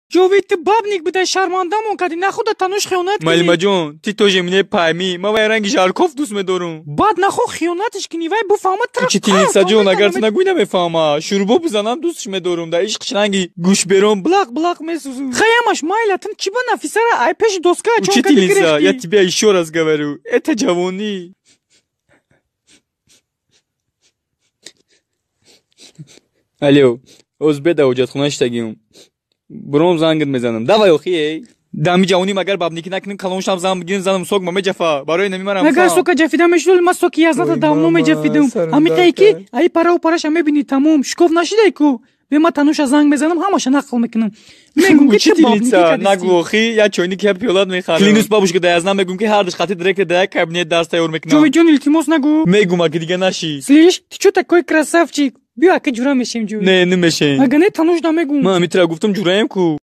جاوید تو بابنیک بوده شرمنده‌مون کردی نخوده تنوش خیانت کنی. معلمه جان تی تو جمینه پایمی ما وای رنگ ژارکوف دوست می‌دارم. بعد نخو خیانتش کنی وای بفهمه تو چی تیلیسا جان اگر تو نگوی نمیفهمه شوربو بزنم دوستش می‌دارم در عشقش رنگی گوش برام بلاق میسوزم. خیامش مایلتن چی با نفیسه را ای پیش دوسکا چون چی تیلیسا یا تیبی ایشور از گورو ات جوانی. الو ازبده اوجت خونش تگیم. برام زنگ میزنم. دوای اخیه. دمی جوانی مگر بابنیکی نکنیم کلونشم زنم بگیریم زنم سوگ ما میجفا برای نمیمرم. مگر سوگ جفیدم مشلول ما سوگی از نت دامنو میجفیدم. امیتایی کی ای پرا و پرش میبینی تمام شکوف نشیده کو. به ما تنوش زنگ میزنم همش نقل میکنم. میگم که بابنیکی نگو اخی یا چونی که پیولاد میخوام. کلینوس بابوش که دایزنم میگم که هر دش خاطر درک در کابینت دست تیار میکنم. جوی جون التماس نگو. میگم اگه دیگه نشی. سلیش تو такой красавчик. بیا که جورا میشیم جو. نه نمیشیم. اگه نه تنوش نمیگم. من میترا گفتم جورایم کو.